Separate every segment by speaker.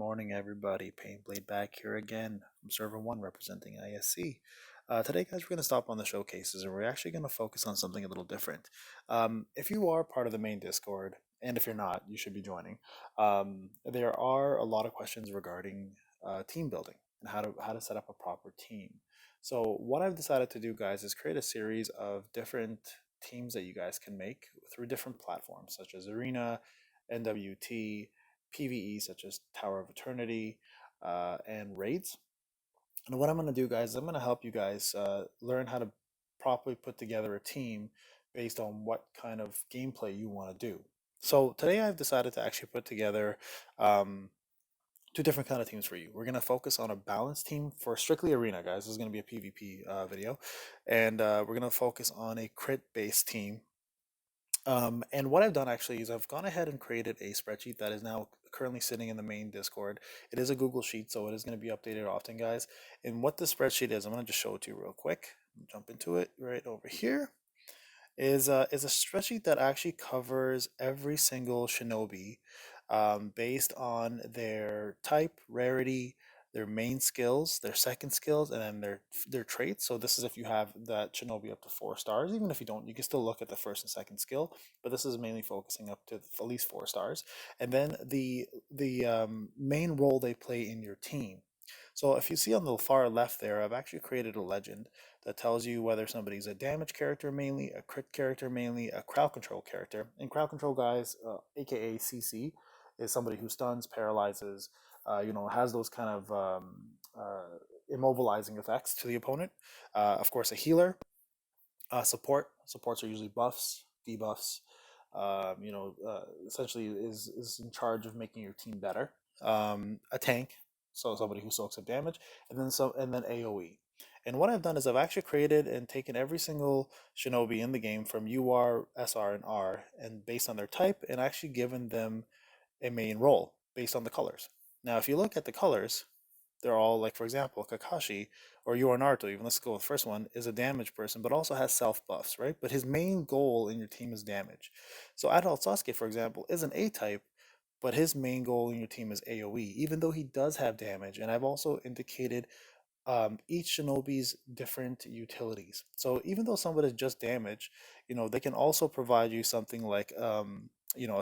Speaker 1: morning, everybody. Painblade back here again from Server 1 representing ISC. Today, guys, we're going to stop on the showcases and we're actually going to focus on something a little different. If you are part of the main Discord, and if you're not, you should be joining, there are a lot of questions regarding team building and how to set up a proper team. So, what I've decided to do, guys, is create a series of different teams that you guys can make through different platforms such as Arena, NWT, PvE such as Tower of Eternity, and raids. And what I'm going to do, guys, is I'm going to help you guys learn how to properly put together a team based on what kind of gameplay you want to do. So today I've decided to actually put together um, two different kind of teams for you. We're going to focus on a balanced team for strictly arena, guys. This is going to be a PvP video. And we're going to focus on a crit based team. And what I've done actually is I've gone ahead and created a spreadsheet that is now currently sitting in the main Discord. It is a Google Sheet, so it is going to be updated often, guys. And what this spreadsheet is, I'm going to just show it to you real quick. Jump into it right over here. Is a spreadsheet that actually covers every single shinobi based on their type, rarity, their main skills, their second skills, and then their traits. So this is if you have that shinobi up to 4 stars. Even if you don't, you can still look at the first and second skill. But this is mainly focusing up to at least 4 stars, and then the main role they play in your team. So if you see on the far left there, I've actually created a legend that tells you whether somebody's a damage character mainly, a crit character mainly, a crowd control character. And crowd control, guys, aka CC, is somebody who stuns, paralyzes, has those kind of immobilizing effects to the opponent. Of course, a healer, supports are usually buffs, debuffs. Essentially is in charge of making your team better. A tank, so somebody who soaks up damage, and then AOE. And what I've done is I've actually created and taken every single shinobi in the game from UR, SR, and R, and based on their type, and actually given them a main role based on the colors. Now, if you look at the colors, they're all like, for example, Kakashi or you or Naruto, even let's go with the first one, is a damage person, but also has self buffs, right? But his main goal in your team is damage. So Adult Sasuke, for example, is an A type, but his main goal in your team is AoE, even though he does have damage. And I've also indicated each shinobi's different utilities. So even though somebody is just damage, they can also provide you something like, a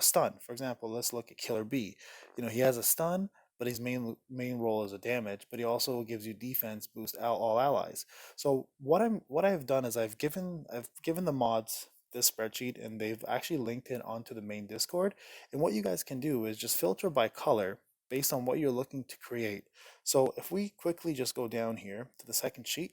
Speaker 1: stun. For example, let's look at Killer B. He has a stun, but his main role is a damage, but he also gives you defense boost all allies. So what I've done is I've given the mods this spreadsheet, and they've actually linked it onto the main Discord. And what you guys can do is just filter by color based on what you're looking to create. So if we quickly just go down here to the second sheet,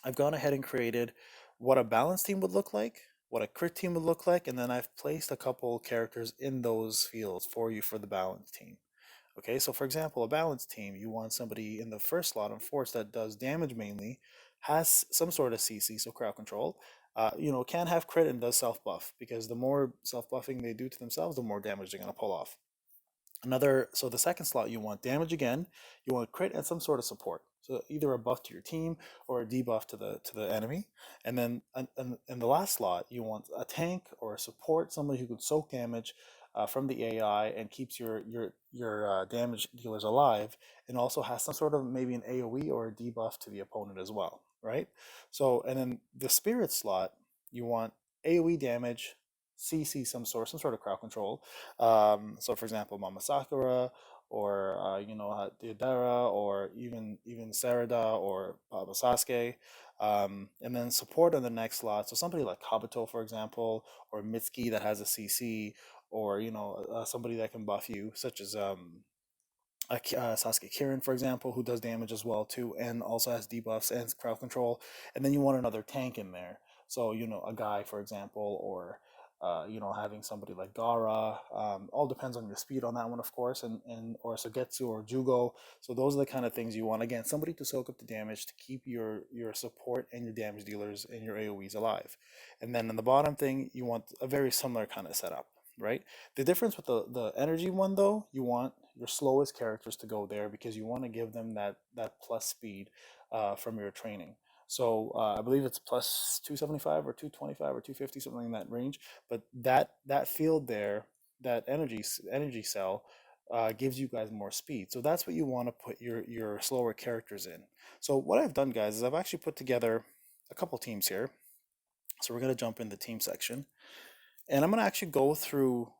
Speaker 1: I've gone ahead and created what a balanced team would look like, what a crit team would look like, and then I've placed a couple characters in those fields for you for the balanced team. Okay, so for example, a balanced team, you want somebody in the first slot on force that does damage mainly, has some sort of CC, so crowd control, can have crit and does self buff, because the more self buffing they do to themselves, the more damage they're going to pull off. So the second slot, you want damage again, you want crit and some sort of support. So either a buff to your team or a debuff to the enemy. And then in the last slot, you want a tank or a support, somebody who can soak damage from the AI and keeps your damage dealers alive, and also has some sort of maybe an AoE or a debuff to the opponent as well, right? So and then the spirit slot, you want AoE damage, CC some sort of crowd control. So for example, Mama Sakura, or Deidara, or even Sarada or Baba Sasuke. And then support on the next slot. So somebody like Kabuto, for example, or Mitsuki that has a CC, or somebody that can buff you, such as Sasuke Kirin, for example, who does damage as well too, and also has debuffs and crowd control. And then you want another tank in there, so a guy, for example, or having somebody like Gara. All depends on your speed on that one, of course, and or Sugetsu or Jugo. So those are the kind of things you want. Again, somebody to soak up the damage to keep your support and your damage dealers and your AoEs alive. And then in the bottom thing, you want a very similar kind of setup, right? The difference with the energy one, though, you want your slowest characters to go there, because you want to give them that plus speed from your training. So I believe it's plus 275 or 225 or 250, something in that range. But that field there, that energy cell, gives you guys more speed. So that's what you want to put your slower characters in. So what I've done, guys, is I've actually put together a couple teams here. So we're going to jump in the team section, and I'm going to actually go through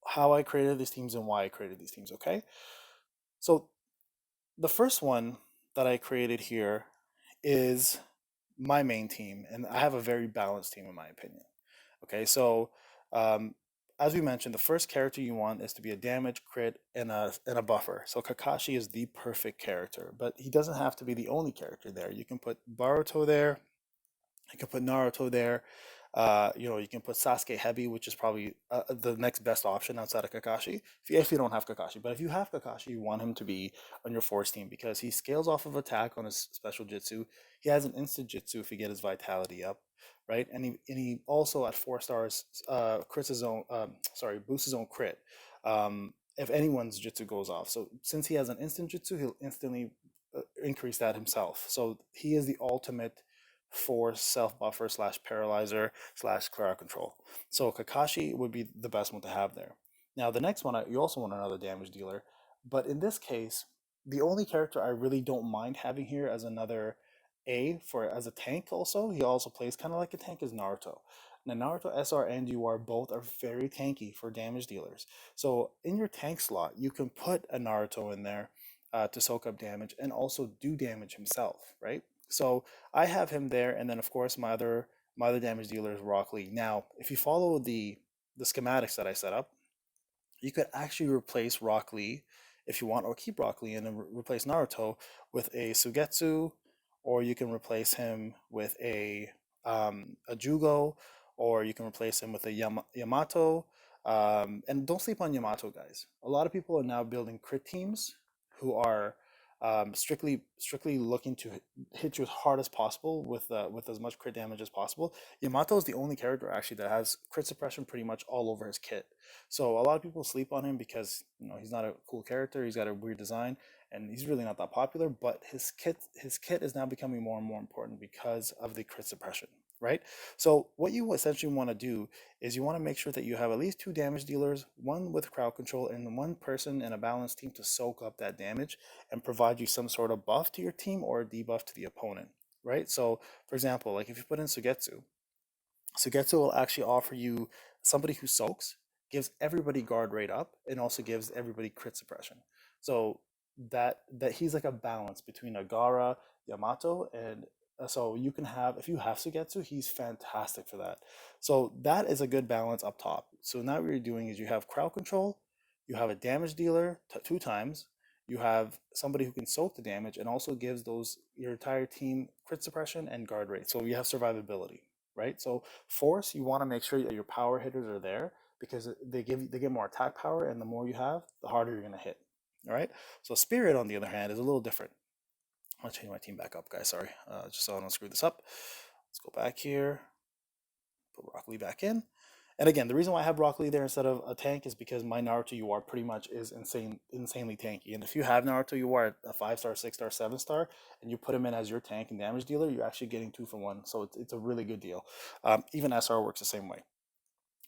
Speaker 1: how I created these teams and why I created these teams, okay? So the first one that I created here is my main team, and I have a very balanced team in my opinion. Okay, so um, as we mentioned, the first character you want is to be a damage, crit, and a buffer. So Kakashi is the perfect character, but he doesn't have to be the only character there. You can put Boruto there, you can put Naruto there. You can put Sasuke heavy, which is probably the next best option outside of Kakashi. If you don't have Kakashi, but if you have Kakashi, you want him to be on your force team because he scales off of attack on his special jutsu. He has an instant jutsu if he get his vitality up, right? And he also at 4 stars, crits his own. Boosts his own crit. If anyone's jutsu goes off, so since he has an instant jutsu, he'll instantly increase that himself. So he is the ultimate for self buffer slash paralyzer slash crowd control. So Kakashi would be the best one to have there. Now the next one, you also want another damage dealer, but in this case, the only character I really don't mind having here as another A for as a tank also, he also plays kind of like a tank, is Naruto. Now Naruto SR and UR both are very tanky for damage dealers. So in your tank slot, you can put a Naruto in there to soak up damage and also do damage himself, right? So I have him there, and then of course my other damage dealer is Rock Lee. Now, if you follow the schematics that I set up, you could actually replace Rock Lee if you want, or keep Rock Lee and then replace Naruto with a Sugetsu, or you can replace him with a Jugo, or you can replace him with a Yamato. And don't sleep on Yamato, guys. A lot of people are now building crit teams who are strictly looking to hit you as hard as possible with as much crit damage as possible. Yamato is the only character actually that has crit suppression pretty much all over his kit. So a lot of people sleep on him because he's not a cool character. He's got a weird design, and he's really not that popular. But his kit is now becoming more and more important because of the crit suppression, right? So what you essentially want to do is you want to make sure that you have at least 2 damage dealers, one with crowd control, and one person in a balanced team to soak up that damage and provide you some sort of buff to your team or a debuff to the opponent, right? So for example, like if you put in Sugetsu will actually offer you somebody who soaks, gives everybody guard rate up, and also gives everybody crit suppression. So that he's like a balance between Agara, Yamato, and so you can have if you have Sugetsu, he's fantastic for that. So that is a good balance up top. So now what you're doing is you have crowd control, you have a damage dealer 2 times, you have somebody who can soak the damage and also gives those your entire team crit suppression and guard rate. So you have survivability, right? So force, you want to make sure that your power hitters are there because they get more attack power, and the more you have, the harder you're going to hit. All right. So spirit, on the other hand, is a little different. I'm gonna change my team back up, guys. Sorry, just so I don't screw this up. Let's go back here. Put Rock Lee back in. And again, the reason why I have Rock Lee there instead of a tank is because my Naruto UR pretty much is insanely tanky. And if you have Naruto UR at a 5 star, 6 star, 7 star, and you put him in as your tank and damage dealer, you're actually getting 2 for 1. So it's a really good deal. Even SR works the same way.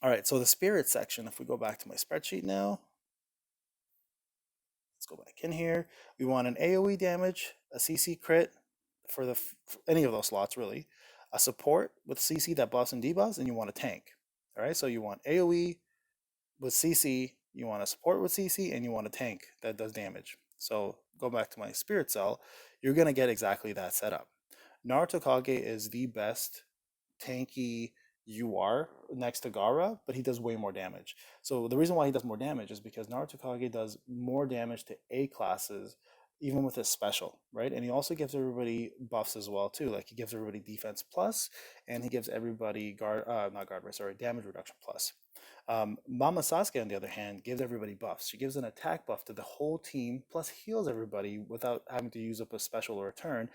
Speaker 1: All right, so the spirit section, if we go back to my spreadsheet now, let's go back in here. We want an AoE damage, a CC crit for for any of those slots really, a support with CC that buffs and debuffs, and you want a tank. All right, so you want AoE with CC, you want a support with CC, and you want a tank that does damage. So go back to my spirit cell, you're gonna get exactly that setup. Naruto Kage is the best tanky UR next to Gara, but he does way more damage. So the reason why he does more damage is because Naruto Kage does more damage to A classes, even with his special, right? And he also gives everybody buffs as well too. Like he gives everybody defense plus, and he gives everybody not guard rate, sorry, damage reduction plus. Mama Sasuke, on the other hand, gives everybody buffs. She gives an attack buff to the whole team, plus heals everybody without having to use up a special or a turn.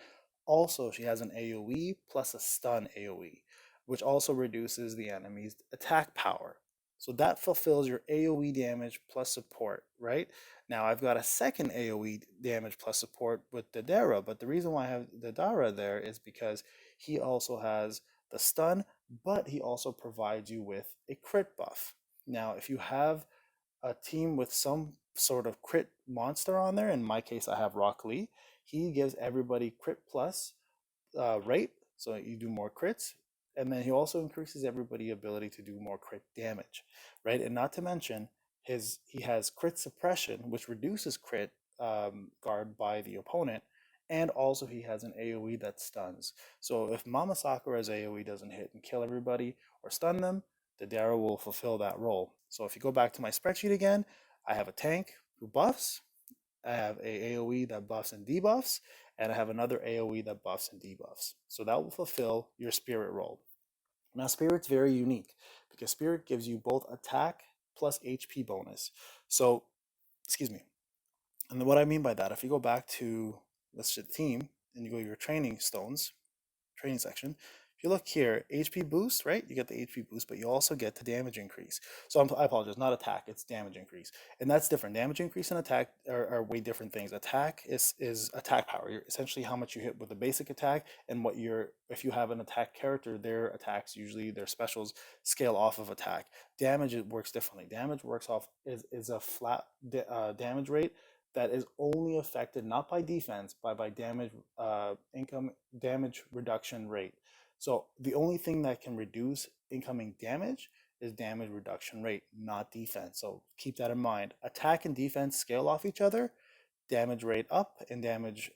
Speaker 1: Also, she has an AoE plus a stun AoE, which also reduces the enemy's attack power. So that fulfills your AoE damage plus support, right? Now I've got a second AoE damage plus support with Dadara, but the reason why I have Dadara there is because he also has the stun, but he also provides you with a crit buff. Now, if you have a team with some sort of crit monster on there. In my case, I have Rock Lee. He gives everybody crit plus rate, so you do more crits, and then he also increases everybody's ability to do more crit damage, right? And not to mention he has crit suppression, which reduces crit guard by the opponent, and also he has an AOE that stuns. So if Mama Sakura's AOE doesn't hit and kill everybody or stun them, the Dara will fulfill that role. So if you go back to my spreadsheet again, I have a tank who buffs, I have a AoE that buffs and debuffs, and I have another AoE that buffs and debuffs. So that will fulfill your spirit role. Now, spirit's very unique because spirit gives you both attack plus HP bonus. So, excuse me. And what I mean by that, if you go back to let's say the team and you go to your training stones, training section, if you look here, HP boost, right? You get the HP boost, but you also get the damage increase. So I apologize, not attack, it's damage increase. And that's different. Damage increase and attack are way different things. Attack is attack power. You're essentially how much you hit with a basic attack, and what if you have an attack character, their attacks, usually their specials, scale off of attack. Damage, it works differently. Damage works off is a flat damage rate that is only affected not by defense, but by damage income damage reduction rate. So the only thing that can reduce incoming damage is damage reduction rate, not defense. So keep that in mind. Attack and defense scale off each other. Damage rate up and damage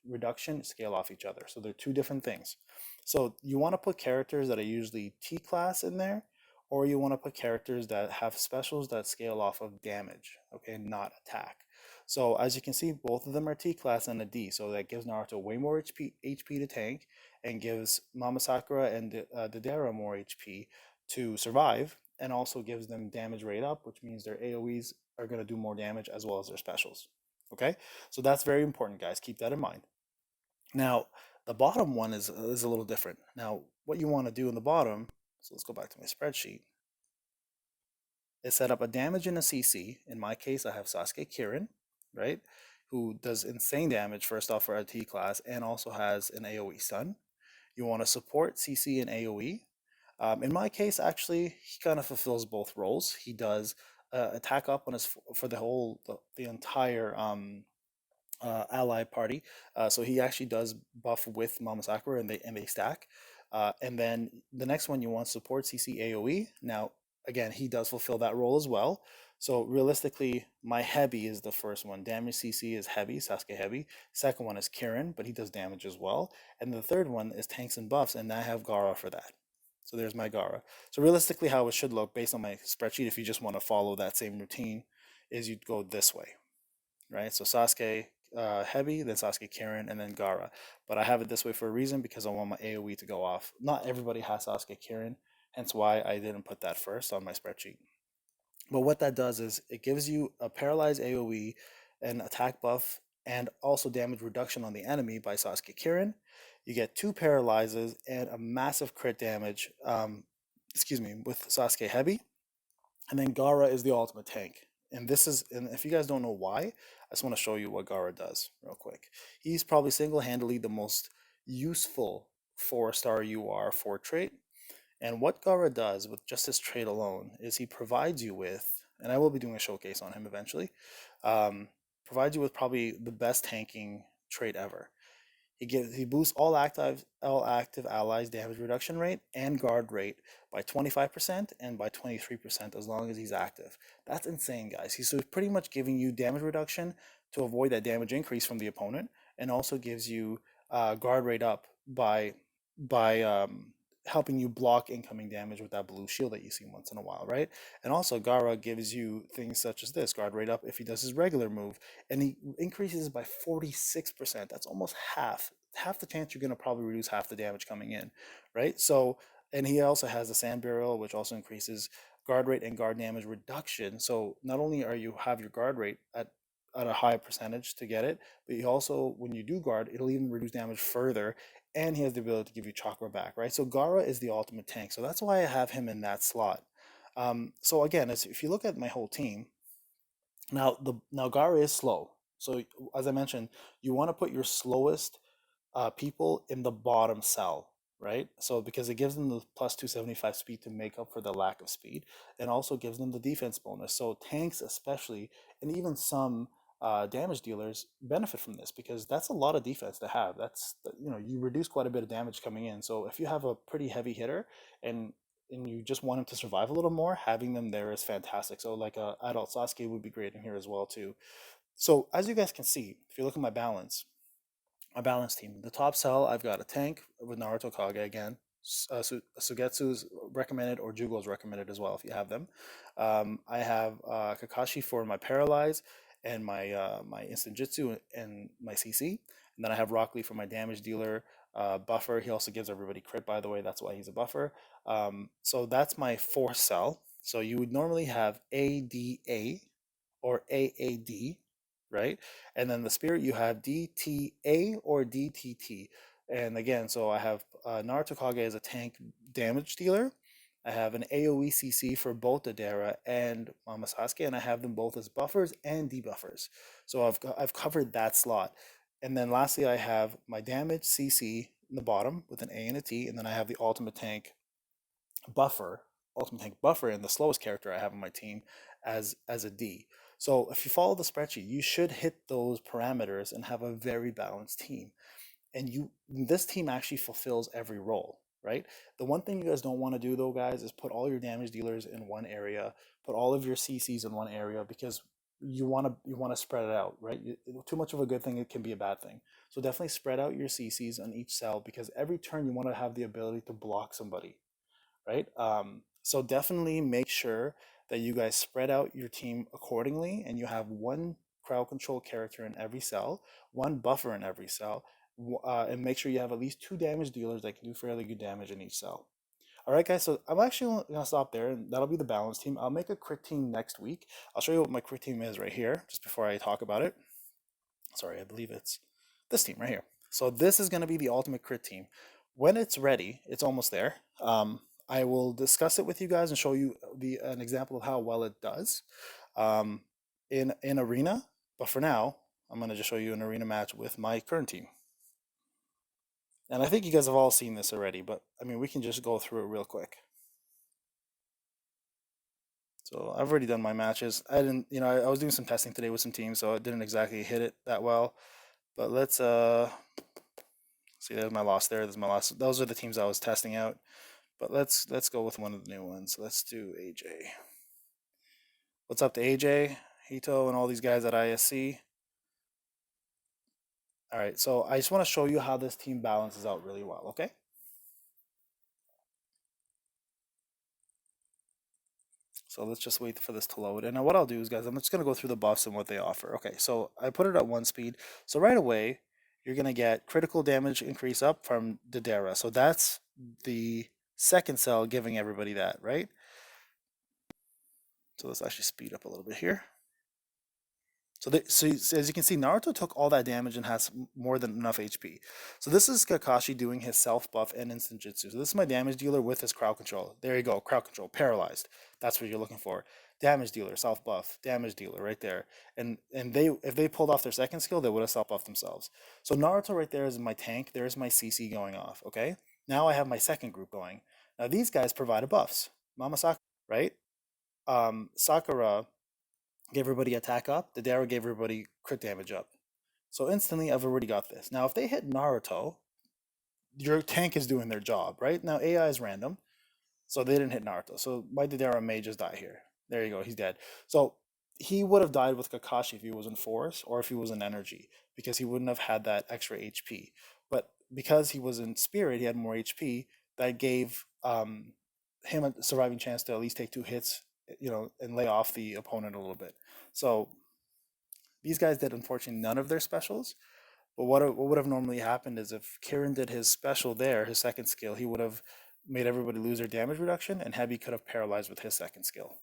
Speaker 1: reduction scale off each other. So they're two different things. So you want to put characters that are usually T class in there, or you want to put characters that have specials that scale off of damage, okay, not attack. So as you can see, both of them are T class and a D, so that gives Naruto way more HP to tank, and gives Mama Sakura and Deidara more HP to survive, and also gives them damage rate up, which means their AoEs are going to do more damage as well as their specials. Okay, so that's very important, guys. Keep that in mind. Now, the bottom one is a little different. Now, what you want to do in the bottom, so let's go back to my spreadsheet, is set up a damage and a CC. In my case, I have Sasuke Kirin, right, who does insane damage first off for a T class and also has an AoE stun. You want to support CC and AoE. In my case, actually, he kind of fulfills both roles. He does attack up on his for the entire ally party. So he actually does buff with Mama Sakura, and they stack. And then the next one you want support CC AoE. Now again, he does fulfill that role as well. So realistically, my Heavy is the first one. Damage CC is Heavy, Sasuke Heavy. Second one is Kirin, but he does damage as well. And the third one is tanks and buffs, and I have Gaara for that. So there's my Gaara. So realistically, how it should look based on my spreadsheet, if you just want to follow that same routine, is you'd go this way, right? So Sasuke Heavy, then Sasuke Kirin, and then Gaara. But I have it this way for a reason, because I want my AoE to go off. Not everybody has Sasuke Kirin, hence why I didn't put that first on my spreadsheet. But what that does is it gives you a paralyzed AoE, an attack buff, and also damage reduction on the enemy by Sasuke Kirin. You get two paralyzes and a massive crit damage, with Sasuke Heavy. And then Gaara is the ultimate tank. And if you guys don't know why, I just want to show you what Gaara does real quick. He's probably single-handedly the most useful 4-star UR 4 trait. And what Gaara does with just his trait alone is he provides you with, and I will be doing a showcase on him eventually, provides you with probably the best tanking trait ever. He boosts all active allies damage reduction rate and guard rate by 25% and by 23% as long as he's active. That's insane, guys. He's pretty much giving you damage reduction to avoid that damage increase from the opponent, and also gives you guard rate up by helping you block incoming damage with that blue shield that you see once in a while, right? And also Gaara gives you things such as this, guard rate up if he does his regular move, and he increases by 46%. That's almost half the chance you're going to probably reduce half the damage coming in, right? So, and he also has the sand burial, which also increases guard rate and guard damage reduction. So not only are you have your guard rate at a high percentage to get it, but you also, when you do guard, it'll even reduce damage further, and he has the ability to give you chakra back, right? So Gaara is the ultimate tank, so that's why I have him in that slot. So again, if you look at my whole team, now Gaara is slow. So as I mentioned, you want to put your slowest people in the bottom cell, right? So because it gives them the plus 275 speed to make up for the lack of speed, and also gives them the defense bonus. So tanks especially, and even some damage dealers benefit from this because that's a lot of defense to have. That's, you know, you reduce quite a bit of damage coming in. So if you have a pretty heavy hitter and you just want him to survive a little more, having them there is fantastic. So like a adult Sasuke would be great in here as well too. So as you guys can see, if you look at my balance team. The top cell, I've got a tank with Naruto Kage again. Sugetsu's recommended, or Jugo's recommended as well if you have them. I have Kakashi for my paralyze and my instant jutsu and my CC. And then I have Rock Lee for my damage dealer buffer. He also gives everybody crit, by the way. That's why he's a buffer. So that's my fourth cell. So you would normally have ADA or AAD, right? And then the spirit, you have DTA or DTT. And again, so I have Naruto Kage as a tank damage dealer. I have an AoE CC for both Adara and Mama Sasuke, and I have them both as buffers and debuffers. So I've covered that slot. And then lastly, I have my damage CC in the bottom with an A and a T, and then I have the buffer, ultimate tank buffer, and the slowest character I have on my team as a D. So if you follow the spreadsheet, you should hit those parameters and have a very balanced team. And this team actually fulfills every role, right? The one thing you guys don't want to do though, guys, is put all your damage dealers in one area, put all of your CCs in one area, because you want to spread it out, right? Too much of a good thing, it can be a bad thing. So definitely spread out your CCs on each cell, because every turn you want to have the ability to block somebody, right? So definitely make sure that you guys spread out your team accordingly, and you have one crowd control character in every cell, one buffer in every cell, and make sure you have at least two damage dealers that can do fairly good damage in each cell. All right, guys. So I'm actually gonna stop there, and that'll be the balance team. I'll make a crit team next week. I'll show you what my crit team is right here, just before I talk about it. Sorry, I believe it's this team right here. So this is going to be the ultimate crit team. When it's ready, it's almost there. I will discuss it with you guys and show you an example of how well it does um, in arena. But for now, I'm going to just show you an arena match with my current team. And I think you guys have all seen this already, but I mean, we can just go through it real quick. So I've already done my matches. I didn't, I was doing some testing today with some teams, so it didn't exactly hit it that well. But let's see, there's my loss there. There's my loss. Those are the teams I was testing out. But let's go with one of the new ones. Let's do AJ. What's up to AJ, Hito, and all these guys at ISC? All right, so I just want to show you how this team balances out really well, okay? So let's just wait for this to load. And now what I'll do is, guys, I'm just going to go through the buffs and what they offer. Okay, so I put it at 1 speed. So right away, you're going to get critical damage increase up from Dedera. So that's the second cell giving everybody that, right? So let's actually speed up a little bit here. So as you can see, Naruto took all that damage and has more than enough HP. So this is Kakashi doing his self buff and instant jutsu. So this is my damage dealer with his crowd control. There you go, crowd control, paralyzed. That's what you're looking for. Damage dealer, self buff, damage dealer right there. And if they pulled off their second skill, they would have self buffed themselves. So Naruto right there is my tank. There's my CC going off. Okay. Now I have my second group going. Now these guys provide buffs. Mama Sakura, right? Sakura gave everybody attack up. The Dara gave everybody crit damage up. So instantly, I've already got this. Now, if they hit Naruto, your tank is doing their job, right? Now, AI is random, so they didn't hit Naruto. So my Dara may just die here. There you go, he's dead. So he would have died with Kakashi if he was in Force or if he was in Energy, because he wouldn't have had that extra HP. But because he was in Spirit, he had more HP. That gave him a surviving chance to at least take 2 hits, and lay off the opponent a little bit. So these guys did, unfortunately, none of their specials. But what would have normally happened is, if Kieran did his special there, his second skill, he would have made everybody lose their damage reduction, and Heavy could have paralyzed with his second skill.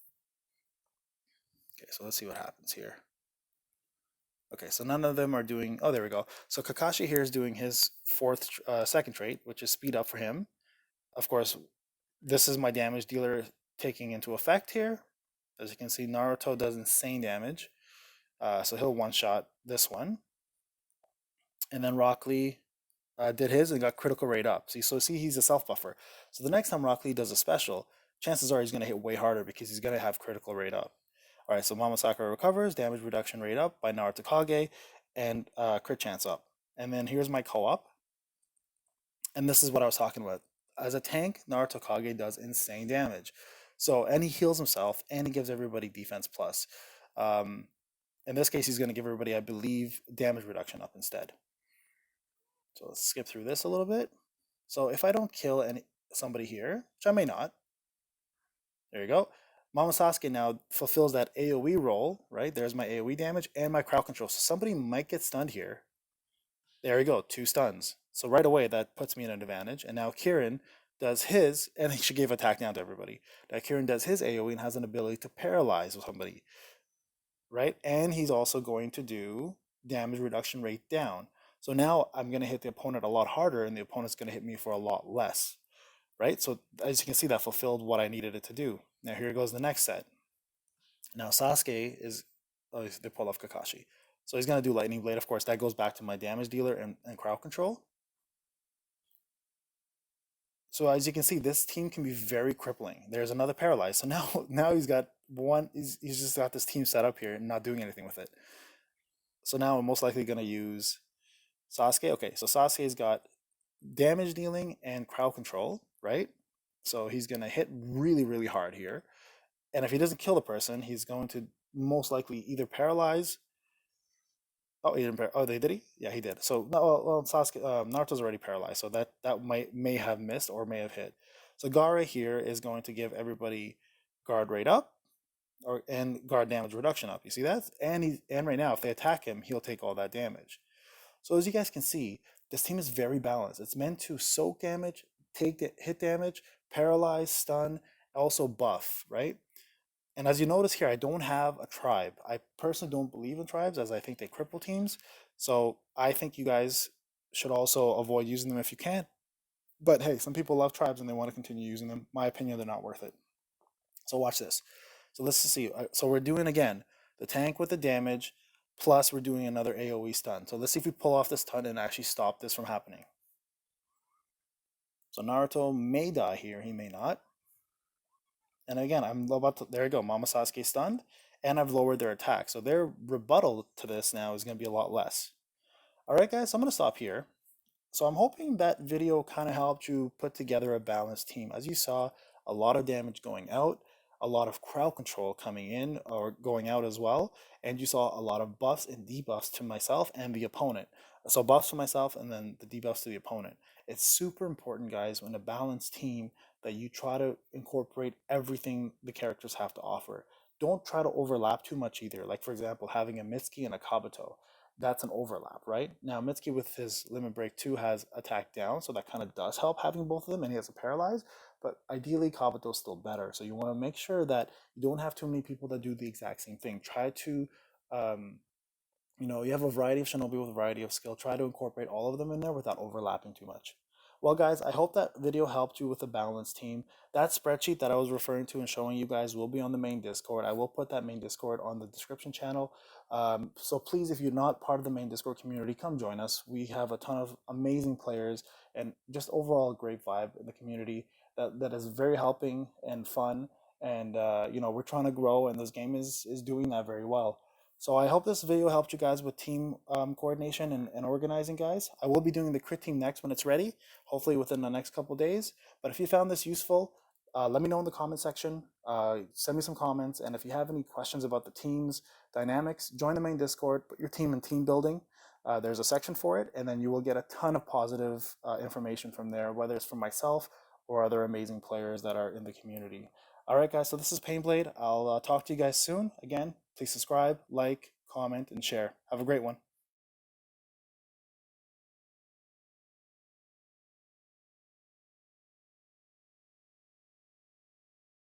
Speaker 1: Okay, so let's see what happens here. Okay, so none of them are doing. Oh, there we go. So Kakashi here is doing his second trait, which is speed up for him. Of course, this is my damage dealer taking into effect here. As you can see, Naruto does insane damage. So he'll one-shot this one. And then Rock Lee, did his and got critical rate up. See, he's a self buffer. So the next time Rock Lee does a special, chances are he's going to hit way harder because he's going to have critical rate up. All right, so Mama Sakura recovers, damage reduction rate up by Naruto Kage, and crit chance up. And then here's my co-op, and this is what I was talking about. As a tank, Naruto Kage does insane damage. So, and he heals himself, and he gives everybody defense plus. Um, in this case, he's going to give everybody, I believe, damage reduction up instead. So let's skip through this a little bit. So if I don't kill somebody here, which I may not, there you go. Mama Sasuke now fulfills that AoE role, right? There's my AoE damage and my crowd control. So somebody might get stunned here. There we go, 2 stuns. So right away, that puts me in an advantage. And now Kieran does his, and she gave attack down to everybody. Now Kieran does his AoE and has an ability to paralyze somebody, right? And he's also going to do damage reduction rate down. So now I'm going to hit the opponent a lot harder, and the opponent's going to hit me for a lot less, right? So as you can see, that fulfilled what I needed it to do. Now here goes the next set. Now Sasuke is, oh, they pull off Kakashi. So he's going to do Lightning Blade. Of course, that goes back to my damage dealer and crowd control. So as you can see, this team can be very crippling. There's another paralyze. So now he's got one. He's just got this team set up here and not doing anything with it. So now I'm most likely going to use Sasuke. Okay, so Sasuke's got damage dealing and crowd control, right? So he's going to hit really, really hard here. And if he doesn't kill the person, he's going to most likely either paralyze. Oh, he didn't. Oh, did he? Yeah, he did. So no, well, Sasuke, Naruto's already paralyzed, so that may have missed or may have hit. So Gaara here is going to give everybody guard rate up, and guard damage reduction up. You see that? And right now, if they attack him, he'll take all that damage. So as you guys can see, this team is very balanced. It's meant to soak damage, take hit damage, paralyze, stun, also buff, right? And as you notice here, I don't have a tribe. I personally don't believe in tribes as I think they cripple teams. So I think you guys should also avoid using them if you can. But hey, some people love tribes and they want to continue using them. My opinion, they're not worth it. So watch this. So let's just see. So we're doing again the tank with the damage, plus we're doing another AoE stun. So let's see if we pull off this stun and actually stop this from happening. So Naruto may die here, he may not. And again, I'm about to, there you go, Mama Sasuke stunned, and I've lowered their attack. So their rebuttal to this now is going to be a lot less. All right, guys, so I'm going to stop here. So I'm hoping that video kind of helped you put together a balanced team. As you saw, a lot of damage going out, a lot of crowd control coming in or going out as well, and you saw a lot of buffs and debuffs to myself and the opponent. So buffs to myself and then the debuffs to the opponent. It's super important, guys, in a balanced team that you try to incorporate everything the characters have to offer. Don't try to overlap too much either. Like, for example, having a Mitsuki and a Kabuto, that's an overlap, right? Now, Mitsuki with his Limit Break 2 has attack down, so that kind of does help having both of them, and he has a paralyze, but ideally Kabuto's still better. So you want to make sure that you don't have too many people that do the exact same thing. Try to, um, you have a variety of Shinobi with a variety of skill. Try to incorporate all of them in there without overlapping too much. Well, guys, I hope that video helped you with a balanced team. That spreadsheet that I was referring to and showing you guys will be on the main Discord. I will put that main Discord on the description channel. So please, if you're not part of the main Discord community, come join us. We have a ton of amazing players and just overall a great vibe in the community that is very helping and fun. And we're trying to grow, and this game is doing that very well. So I hope this video helped you guys with team coordination and organizing, guys. I will be doing the crit team next when it's ready, hopefully within the next couple days. But if you found this useful, let me know in the comment section. Send me some comments. And if you have any questions about the team's dynamics, join the main Discord, put your team in team building. There's a section for it, and then you will get a ton of positive information from there, whether it's from myself or other amazing players that are in the community. All right, guys, so this is Painblade. I'll talk to you guys soon. Again, please subscribe, like, comment, and share. Have a great one.